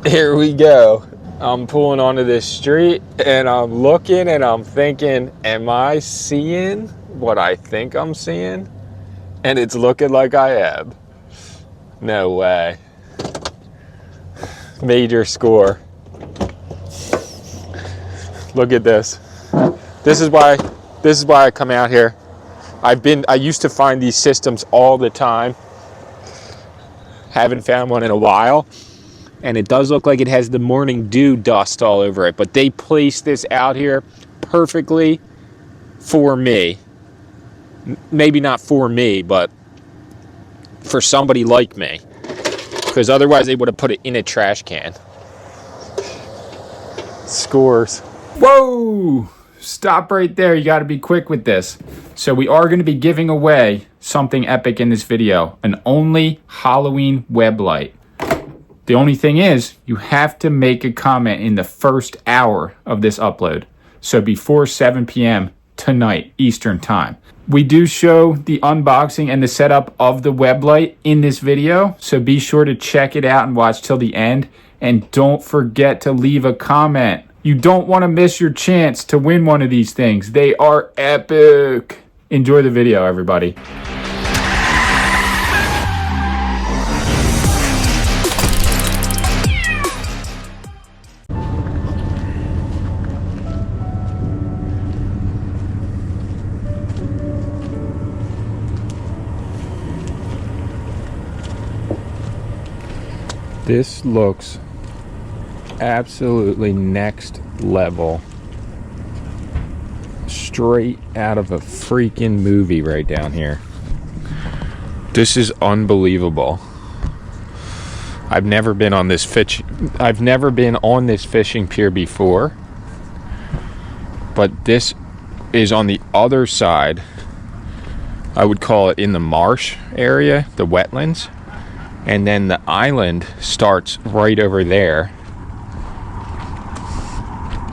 Here we go. I'm pulling onto this street and I'm looking and I'm thinking, am I seeing what I think I'm seeing? And it's looking like I am. No way. Major score. Look at this. This is why I come out here. I used to find these systems all the time. Haven't found one in a while. And it does look like it has the morning dew dust all over it, but they placed this out here perfectly for me. Maybe not for me, but for somebody like me, because otherwise they would have put it in a trash can. Scores. Whoa! Stop right there. You got to be quick with this. So we are going to be giving away something epic in this video, an only Halloween web light. The only thing is, you have to make a comment in the first hour of this upload. So before 7 p.m. tonight, Eastern time. We do show the unboxing and the setup of the web light in this video. So be sure to check it out and watch till the end. And don't forget to leave a comment. You don't want to miss your chance to win one of these things. They are epic. Enjoy the video, everybody. This looks absolutely next level. Straight out of a freaking movie right down here. This is unbelievable. I've never been on this fishing pier before. But this is on the other side. I would call it in the marsh area, the wetlands. And then the island starts right over there.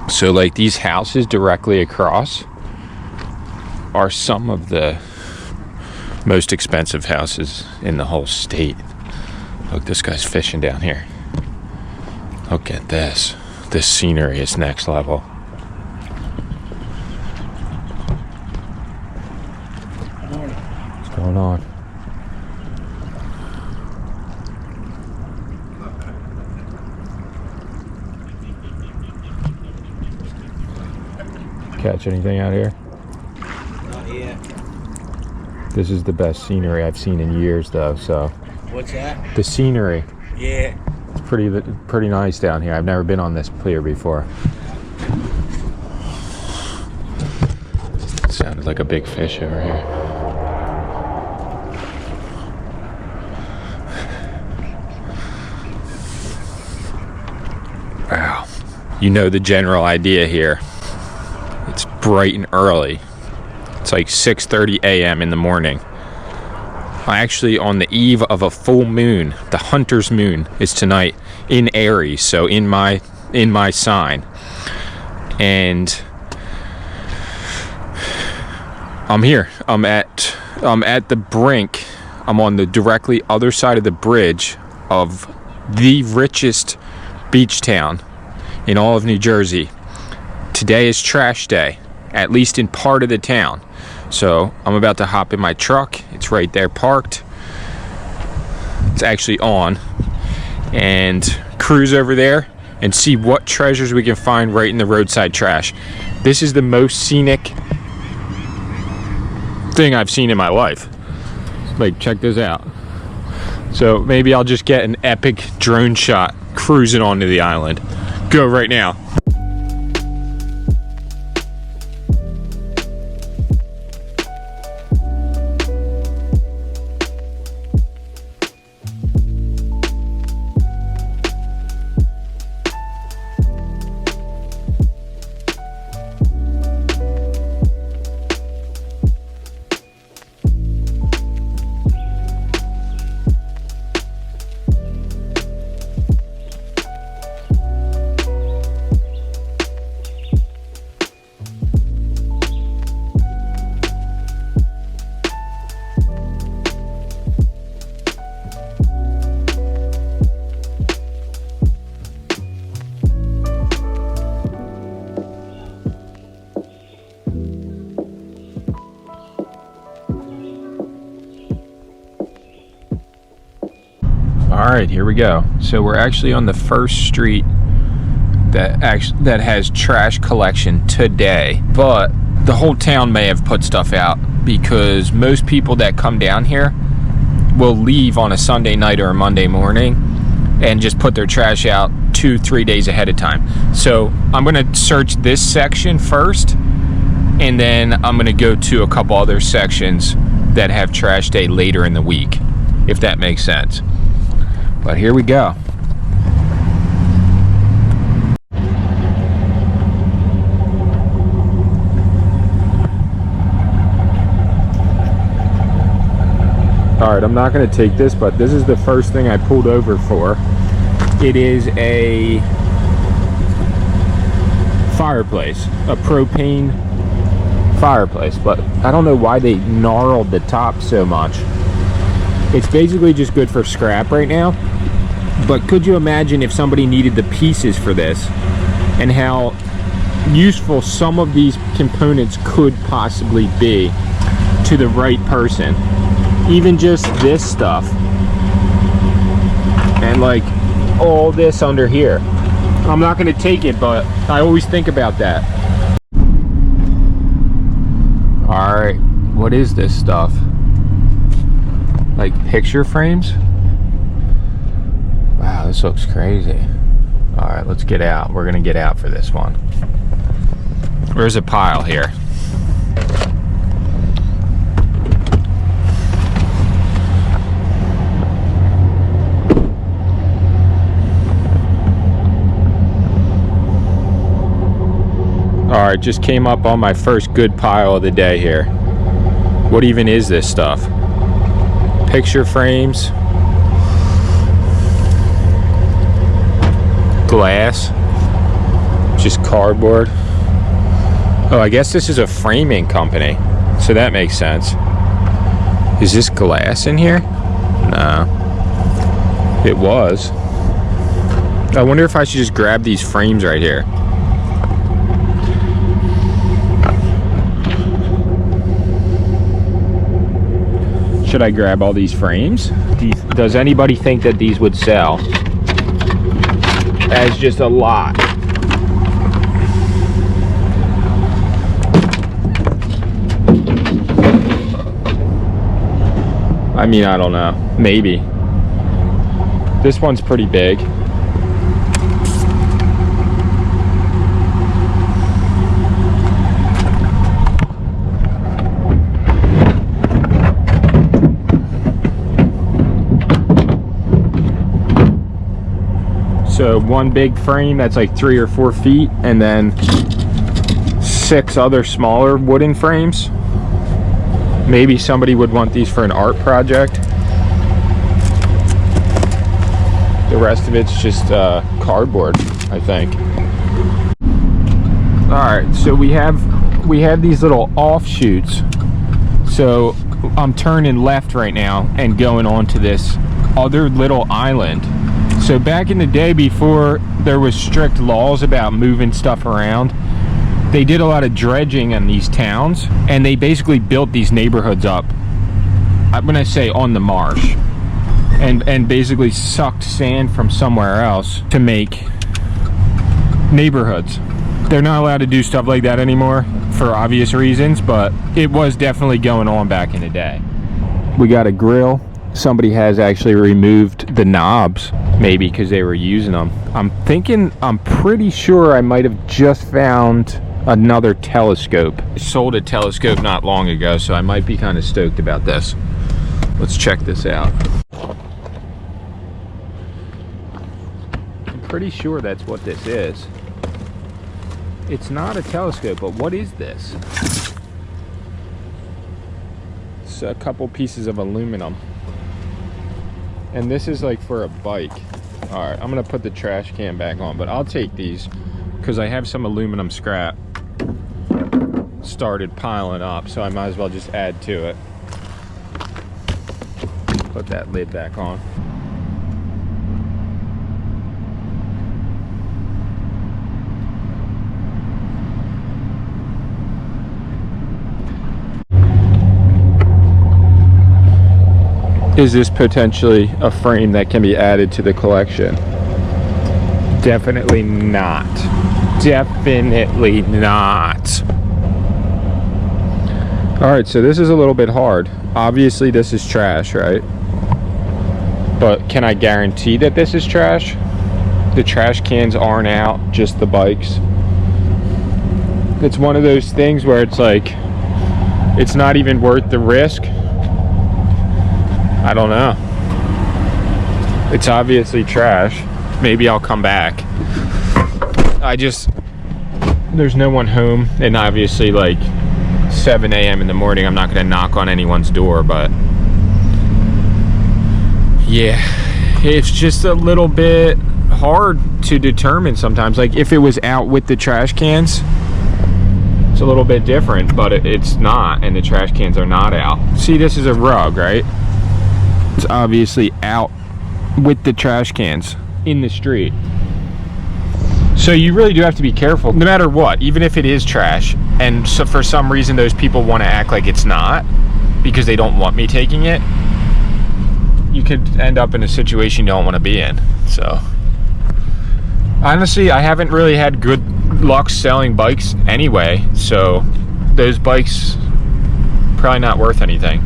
So like these houses directly across are some of the most expensive houses in the whole state. Look, this guy's fishing down here. Look at this. This scenery is next level. What's going on? Catch anything out here? Not yet. This is the best scenery I've seen in years, though. So. What's that? The scenery. Yeah. It's pretty nice down here. I've never been on this pier before. It sounded like a big fish over here. Wow. You know the general idea here. It's bright and early. It's like 6:30 a.m. in the morning. Actually, on the eve of a full moon, the hunter's moon is tonight in Aries, so in my sign. And I'm here. I'm at the brink. I'm on the directly other side of the bridge of the richest beach town in all of New Jersey. Today is trash day, at least in part of the town. So I'm about to hop in my truck. It's right there parked. It's actually on. And cruise over there and see what treasures we can find right in the roadside trash. This is the most scenic thing I've seen in my life. Like, check this out. So maybe I'll just get an epic drone shot cruising onto the island. Go right now. right, here we go. So we're actually on the first street that has trash collection today, but the whole town may have put stuff out because most people that come down here will leave on a Sunday night or a Monday morning and just put their trash out 2-3 days ahead of time. So I'm gonna search this section first, and then I'm gonna go to a couple other sections that have trash day later in the week, if that makes sense. But here we go. All right, I'm not gonna take this, but this is the first thing I pulled over for. It is a fireplace, a propane fireplace, but I don't know why they gnarled the top so much. It's basically just good for scrap right now, but could you imagine if somebody needed the pieces for this and how useful some of these components could possibly be to the right person? Even just this stuff and like all this under here. I'm not going to take it, but I always think about that. All right, what is this stuff? Like picture frames? Wow, this looks crazy. All right, let's get out. We're going to get out for this one. There's a pile here. All right, just came up on my first good pile of the day here. What even is this stuff? Picture frames. Glass. Just cardboard. Oh, I guess this is a framing company, so that makes sense. Is this glass in here? No. It was. I wonder if I should just grab these frames right here. Should I grab all these frames? Does anybody think that these would sell as just a lot? I mean, I don't know. Maybe. This one's pretty big. So one big frame that's like 3 or 4 feet, and then 6 other smaller wooden frames. Maybe somebody would want these for an art project. The rest of it's just cardboard, I think. All right, so we have these little offshoots. So I'm turning left right now and going onto this other little island. So back in the day, before there was strict laws about moving stuff around, they did a lot of dredging in these towns, and they basically built these neighborhoods up. When I say on the marsh, and basically sucked sand from somewhere else to make neighborhoods. They're not allowed to do stuff like that anymore for obvious reasons, but it was definitely going on back in the day. We got a grill. Somebody has actually removed the knobs, maybe because they were using them. I'm pretty sure I might have just found another telescope. I sold a telescope not long ago, so I might be kind of stoked about this. Let's check this out. I'm pretty sure that's what this is. It's not a telescope, but what is this? It's a couple pieces of aluminum. And this is like for a bike. All right, I'm gonna put the trash can back on, but I'll take these because I have some aluminum scrap started piling up, so I might as well just add to it. Put that lid back on. Is this potentially a frame that can be added to the collection? Definitely not. Definitely not. All right, so this is a little bit hard. Obviously this is trash, right? But can I guarantee that this is trash? The trash cans aren't out, just the bikes. It's one of those things where it's like, it's not even worth the risk. I don't know. It's obviously trash. Maybe I'll come back. There's no one home, and obviously like 7 a.m. in the morning, I'm not gonna knock on anyone's door, but yeah, it's just a little bit hard to determine sometimes. Like if it was out with the trash cans, it's a little bit different, but it's not, and the trash cans are not out. See, this is a rug, right? It's obviously out with the trash cans in the street. So you really do have to be careful, no matter what, even if it is trash, and so for some reason those people want to act like it's not, because they don't want me taking it, you could end up in a situation you don't want to be in. So honestly, I haven't really had good luck selling bikes anyway, so those bikes probably not worth anything.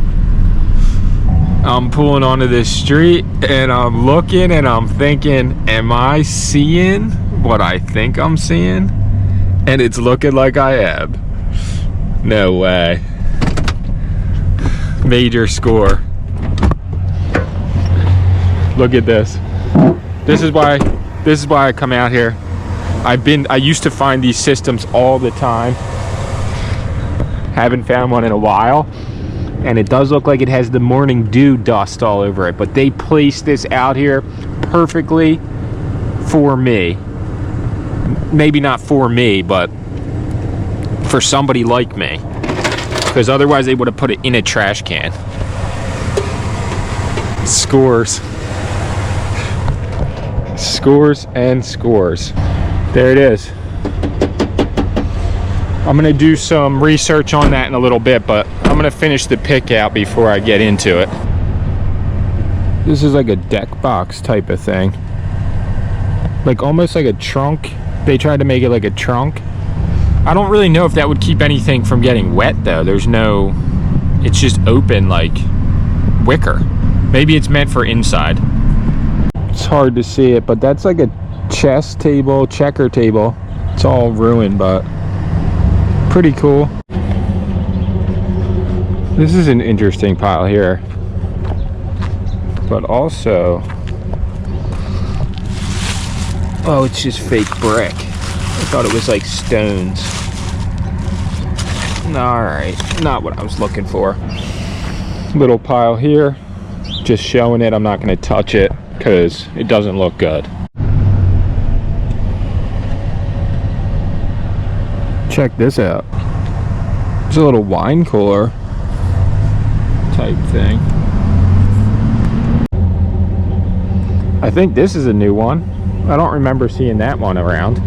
I'm pulling onto this street and I'm looking and I'm thinking, am I seeing what I think I'm seeing? And it's looking like I am. No way. Major score. Look at this. This is why I come out here. I used to find these systems all the time. Haven't found one in a while. And it does look like it has the morning dew dust all over it, but they placed this out here perfectly for me. Maybe not for me, but for somebody like me, because otherwise they would have put it in a trash can. Scores. Scores and scores. There it is. I'm gonna do some research on that in a little bit, but I'm gonna finish the pick out before I get into it. This is like a deck box type of thing. Like almost like a trunk. They tried to make it like a trunk. I don't really know if that would keep anything from getting wet though. It's just open like wicker. Maybe it's meant for inside. It's hard to see it, but that's like a chess table, checker table. It's all ruined, but pretty cool. This is an interesting pile here, but also, oh, it's just fake brick. I thought it was like stones. All right, not what I was looking for. Little pile here, just showing it. I'm not going to touch it because it doesn't look good. Check this out. It's a little wine cooler type thing. I think this is a new one. I don't remember seeing that one around.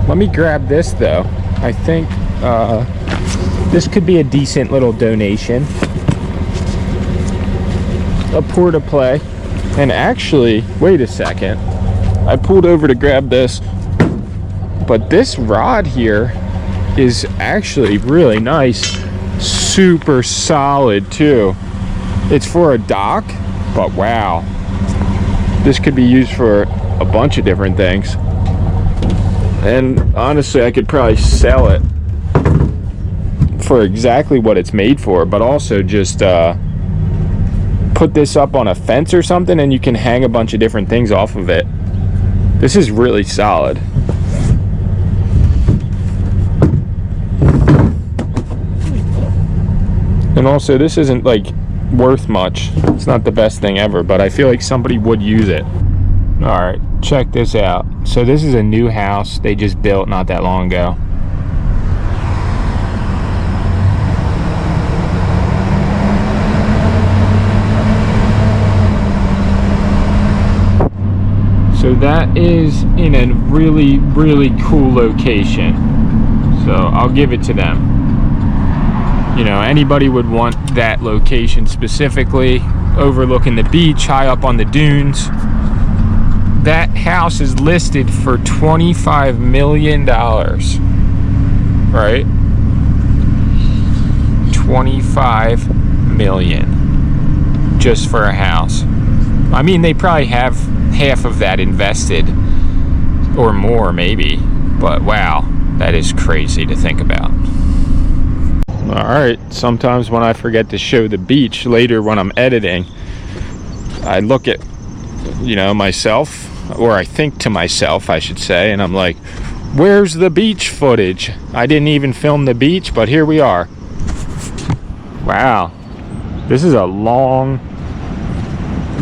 Let me grab this though. I think this could be a decent little donation. A Porta Play. And actually, wait a second. I pulled over to grab this, but this rod here is actually really nice. Super solid too. It's for a dock, but wow. This could be used for a bunch of different things. And honestly, I could probably sell it for exactly what it's made for, but also just put this up on a fence or something and you can hang a bunch of different things off of it. This is really solid. And also, this isn't like worth much. It's not the best thing ever, but I feel like somebody would use it. All right, check this out. So this is a new house they just built not that long ago. So that is in a really, really cool location. So I'll give it to them. You know, anybody would want that location specifically. overlooking the beach, high up on the dunes. That house is listed for $25 million, right? 25 million just for a house. I mean, they probably have half of that invested or more maybe, but wow, that is crazy to think about. All right, sometimes when I forget to show the beach later when I'm editing, I look at, you know, myself, or I think to myself, I should say, and I'm like, where's the beach footage? I didn't even film the beach, but here we are. Wow, this is a long,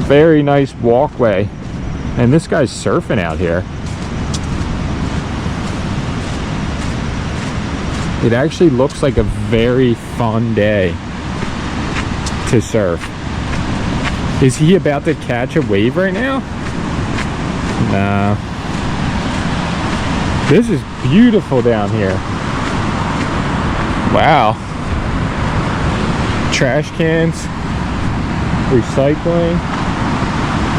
very nice walkway, and this guy's surfing out here. It actually looks like a very fun day to surf. Is he about to catch a wave right now? Nah. This is beautiful down here. Wow. Trash cans, recycling.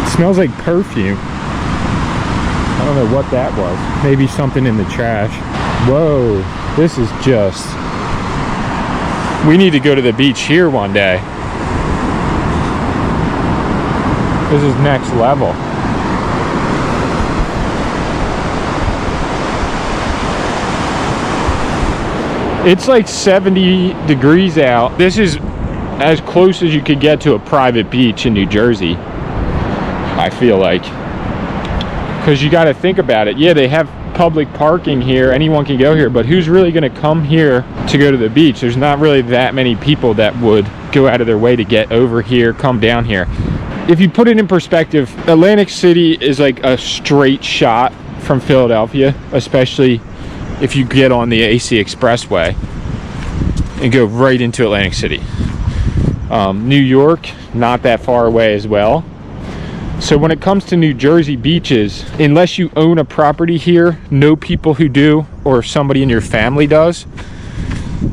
It smells like perfume. I don't know what that was. Maybe something in the trash. Whoa, this is just... We need to go to the beach here one day. This is next level. It's like 70 degrees out. This is as close as you could get to a private beach in New Jersey, I feel like. Because you got to think about it. Yeah, they have public parking here. Anyone can go here. But who's really going to come here to go to the beach? There's not really that many people that would go out of their way to get over here, come down here. If you put it in perspective, Atlantic City is like a straight shot from Philadelphia, especially if you get on the AC Expressway and go right into Atlantic City. New York, not that far away as well. So when it comes to New Jersey beaches, unless you own a property here, know people who do, or somebody in your family does,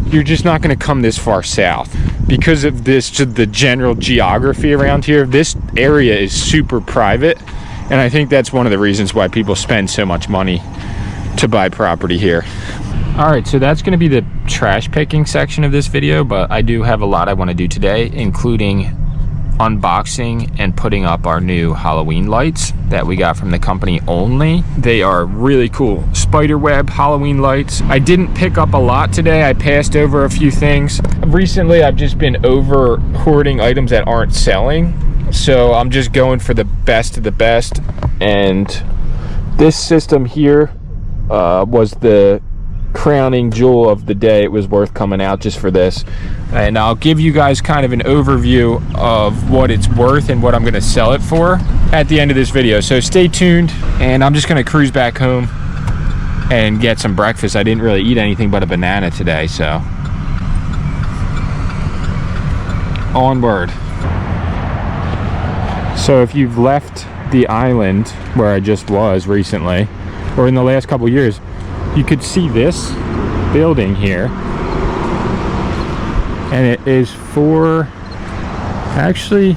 you're just not going to come this far south. Because of this, the general geography around here, this area is super private, and I think that's one of the reasons why people spend so much money to buy property here. All right, so that's going to be the trash picking section of this video, but I do have a lot I want to do today, including unboxing and putting up our new Halloween lights that we got from the company Only. They are really cool spiderweb Halloween lights. I didn't pick up a lot today. I passed over a few things. Recently, I've just been over hoarding items that aren't selling, so I'm just going for the best of the best. And this system here was the crowning jewel of the day. It was worth coming out just for this, and I'll give you guys kind of an overview of what it's worth and what I'm going to sell it for at the end of this video, so stay tuned. And I'm just going to cruise back home and get some breakfast. I didn't really eat anything but a banana today, so onward. So if you've left the island where I just was recently, or in the last couple years, you could see this building here, and it is actually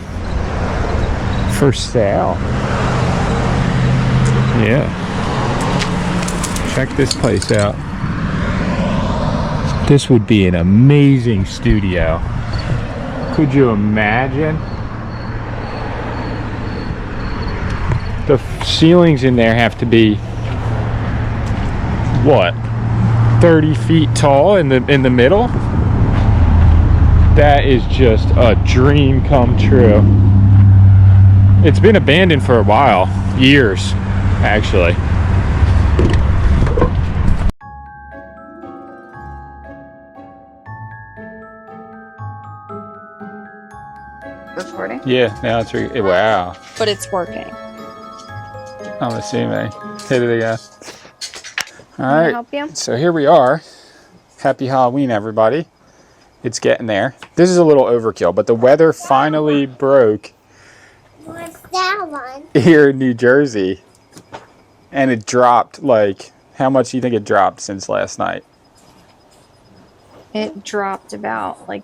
for sale. Yeah, check this place out. This would be an amazing studio. Could you imagine? The ceilings in there have to be, what, 30 feet tall in the middle? That is just a dream come true. It's been abandoned for a while, years actually. Recording? Yeah, now it's wow. But it's working. I'm assuming. Hit it again. All Can I right, help you? so here we are. Happy Halloween, everybody. It's getting there. This is a little overkill, but the weather finally broke. What's that one? Here in New Jersey. And it dropped, like, how much do you think it dropped since last night? It dropped about like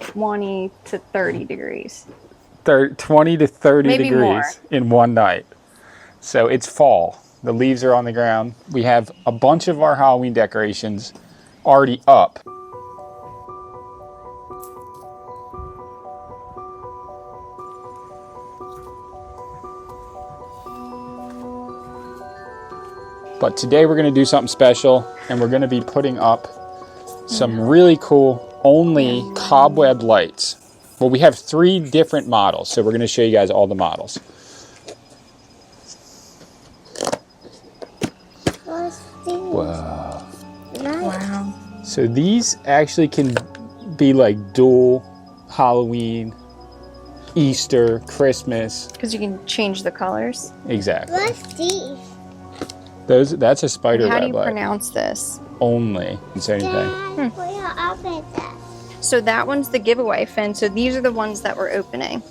20 to 30 degrees. 20 to 30 Maybe degrees more. in one night. So it's fall. The leaves are on the ground. We have a bunch of our Halloween decorations already up. But today we're going to do something special, and we're going to be putting up some really cool only cobweb lights. Well, we have 3 different models, so we're going to show you guys all the models. What's these? Wow. Wow. So these actually can be like dual Halloween, Easter, Christmas. Because you can change the colors. Exactly. What's these? That's a spider How do web you light. pronounce this? Only. Didn't say anything. Dad, put your up at that. So that one's the giveaway, Finn. So these are the ones that we're opening.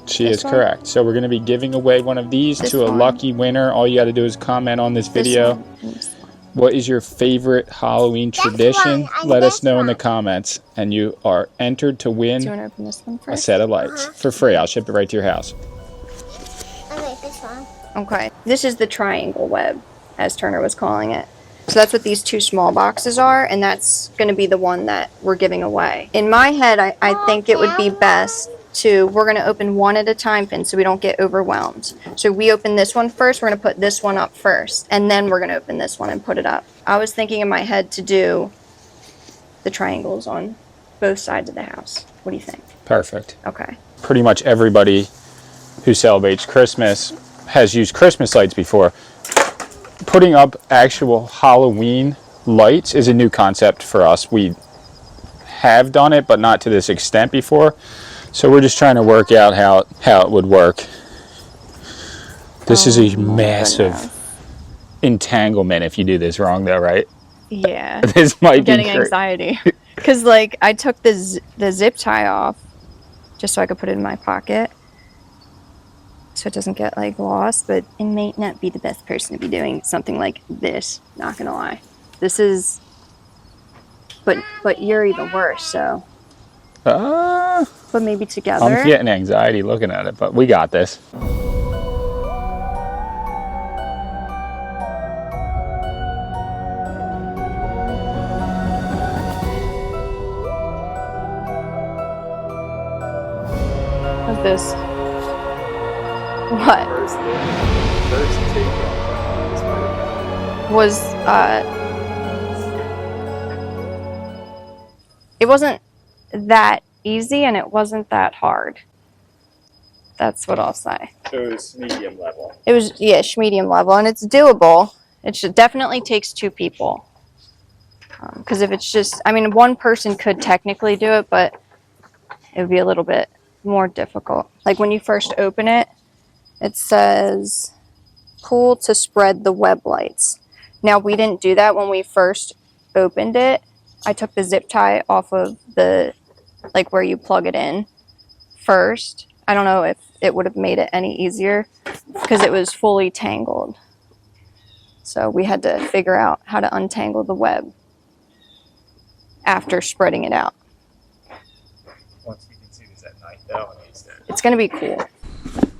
She This is one? correct. So we're going to be giving away one of these This to a one. lucky winner. All you got to do is comment on this video. This one and this one. What is your favorite Halloween tradition? one and Let us this know in the one. comments, and you are entered to Do you win want to open this one a first? set of lights for free. I'll ship it right to your house. Okay, this one. Okay. This is the triangle web, as Turner was calling it. So that's what these 2 small boxes are, and that's going to be the one that we're giving away. In my head, I think it would be best we're going to open one at a time, Finn, so we don't get overwhelmed. So we open this one first, we're going to put this one up first, and then we're going to open this one and put it up. I was thinking in my head to do the triangles on both sides of the house. What do you think? Perfect. Okay. Pretty much everybody who celebrates Christmas has used Christmas lights before. Putting up actual Halloween lights is a new concept for us. We have done it, but not to this extent before. So we're just trying to work out how it would work. This is a massive entanglement if you do this wrong though, right? Yeah. This might be Getting cra- anxiety. Because, like, I took the zip tie off just so I could put it in my pocket. So it doesn't get, like, lost. But it may not be the best person to be doing something like this. Not gonna lie. This is... But you're even worse, so... But maybe together. I'm getting anxiety looking at it, but we got this. How's this? What? Was, it wasn't that easy and it wasn't that hard. That's what I'll say. So it's medium level. It was, yeah, medium level, and it's doable. It should definitely takes 2 people. Because if it's just, I mean, one person could technically do it, but it would be a little bit more difficult. Like when you first open it, it says pull to spread the web lights. Now we didn't do that when we first opened it. I took the zip tie off of the, like where you plug it in first. I don't know if it would have made it any easier because it was fully tangled. So we had to figure out how to untangle the web after spreading it out. Once you can see this at night though, It's going to be cool.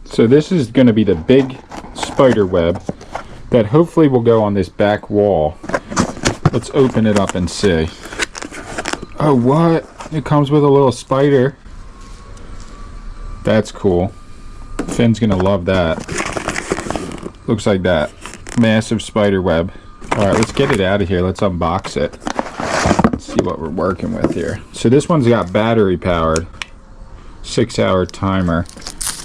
So this is going to be the big spider web that hopefully will go on this back wall. Let's open it up and see. Oh, what? It comes with a little spider. That's cool. Finn's going to love that. Looks like that. Massive spider web. Alright, let's get it out of here. Let's unbox it. Let's see what we're working with here. So this one's got battery powered. 6-hour timer.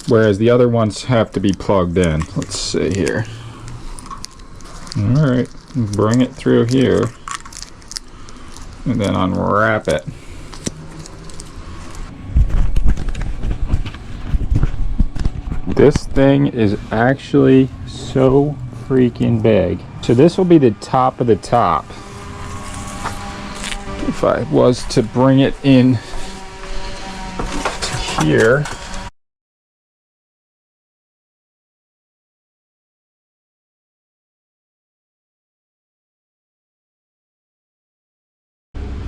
Whereas the other ones have to be plugged in. Let's see here. Alright, bring it through here. And then unwrap it. This thing is actually so freaking big. So this will be the top of the top. If I was to bring it in to here.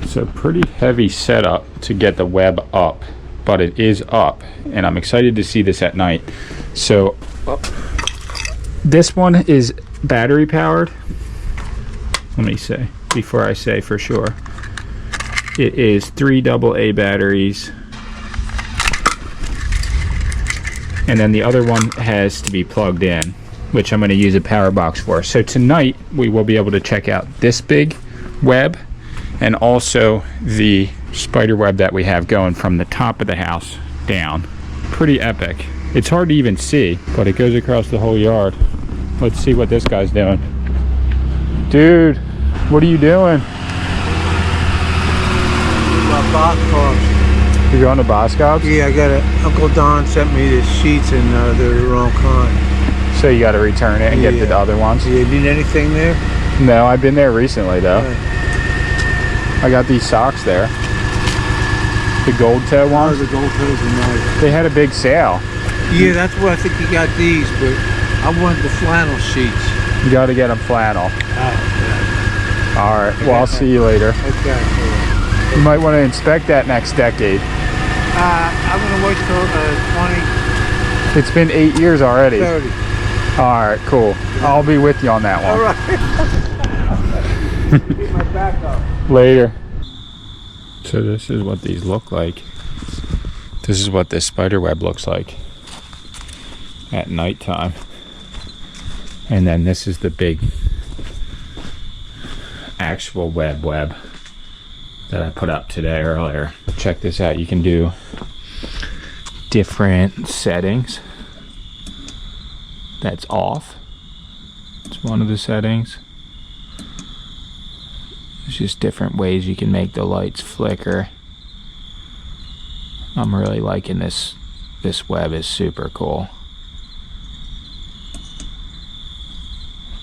So pretty heavy setup to get the web up. but it is up, and I'm excited to see this at night. So this one is battery powered. Let me say, before I say for sure, it is 3 AA batteries, and then the other one has to be plugged in, which I'm going to use a power box for. So tonight we will be able to check out this big web and also the spider web that we have going from the top of the house down. Pretty epic. It's hard to even see, but it goes across the whole yard. Let's see what this guy's doing. Dude, what are you doing? My box cars. You're going to Boscov's? Yeah, I got it. Uncle Don sent me the sheets and they're the wrong kind. So you got to return it and get the Yeah. other ones? Do you need anything there? No, I've been there recently though. Yeah. I got these socks there. The gold toe Oh, ones. the gold toes are nice. They had a big sale. Yeah, that's what I think you got these, but I wanted the flannel sheets. You got to get them flannel. Oh, All right. Well, I'll see you later. okay. You might want to inspect that next decade. I'm going to wait till It's been 8 years already. 2030. All right, cool. I'll be with you on that one. All right. Keep my back up. Later. So this is what these look like. This is what this spider web looks like at nighttime. And then this is the big actual web that I put up today earlier. Check this out. You can do different settings. That's off. It's one of the settings. There's just different ways you can make the lights flicker. I'm really liking this. This web is super cool.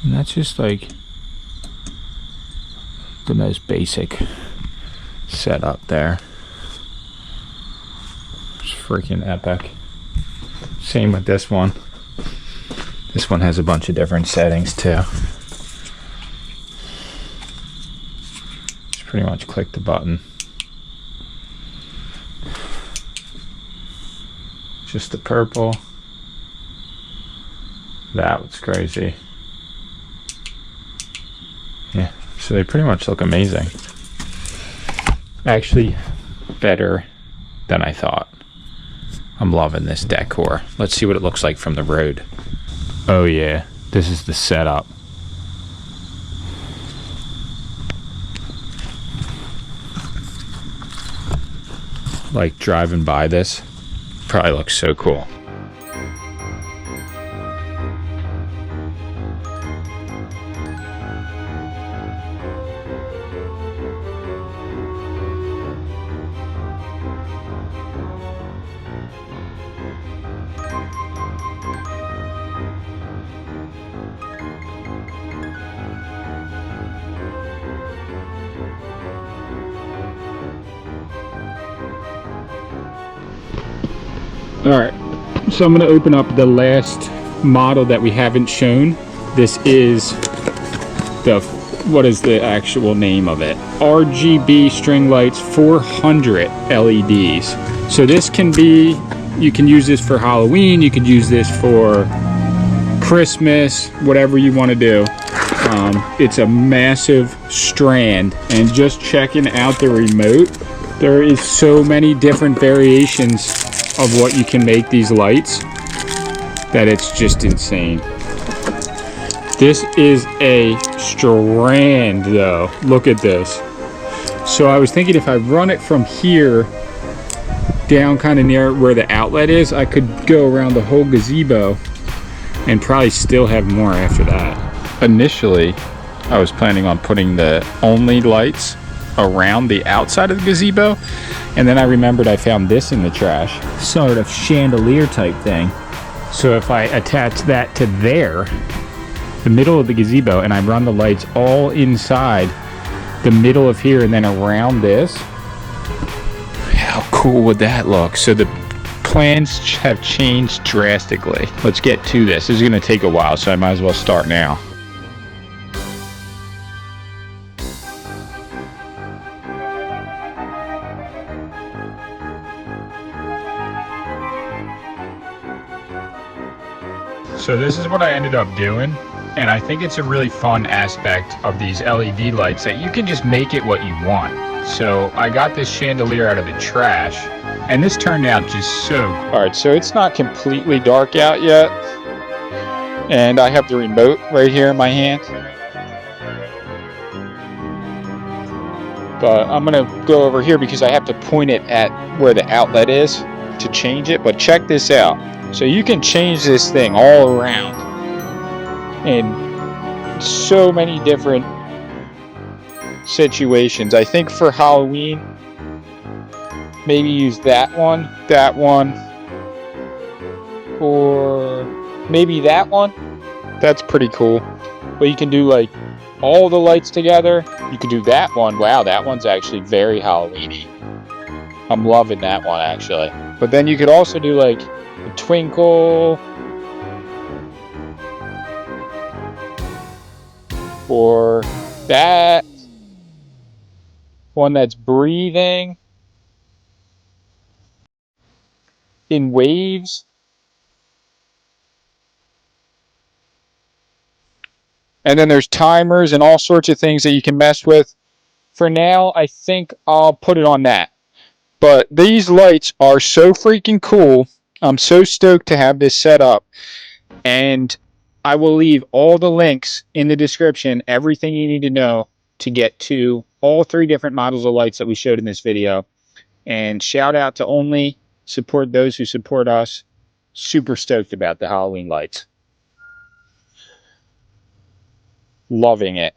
And that's just like the most basic setup there. It's freaking epic. Same with this one. This one has a bunch of different settings too. Just pretty much click the button. Just the purple. That was crazy. Yeah, so they pretty much look amazing. Actually, better than I thought. I'm loving this decor. Let's see what it looks like from the road. Oh yeah, this is the setup. Like driving by this, probably looks so cool. Alright, so I'm going to open up the last model that we haven't shown. This is the, what is the actual name of it? RGB string lights 400 LEDs. So this can be, you can use this for Halloween, you could use this for Christmas, whatever you want to do. It's a massive strand, and just checking out the remote, there is so many different variations of what you can make these lights that it's just insane. This is a strand though. Look at this. So I was thinking if I run it from here down kind of near where the outlet is, I could go around the whole gazebo and probably still have more after that. Initially, I was planning on putting the only lights around the outside of the gazebo, and then I remembered I found this in the trash, sort of chandelier type thing. So if I attach that to there, the middle of the gazebo, and I run the lights all inside the middle of here and then around this, how cool would that look? So the plans have changed drastically. Let's get to this. This is going to take a while, so I might as well start now. So this is what I ended up doing, and I think it's a really fun aspect of these LED lights that you can just make it what you want. So I got this chandelier out of the trash, and this turned out just so... Alright, so it's not completely dark out yet, and I have the remote right here in my hand. But I'm going to go over here because I have to point it at where the outlet is to change it. But check this out. So you can change this thing all around in so many different situations. I think for Halloween, maybe use that one, or maybe that one. That's pretty cool. But you can do like all the lights together. You can do that one. Wow, that one's actually very Halloween-y. I'm loving that one actually. But then you could also do like a twinkle, or that one that's breathing in waves. And then there's timers and all sorts of things that you can mess with. For now, I think I'll put it on that. But these lights are so freaking cool. I'm so stoked to have this set up. And I will leave all the links in the description, everything you need to know to get to all 3 different models of lights that we showed in this video. And shout out to Only, support those who support us. Super stoked about the Halloween lights. Loving it.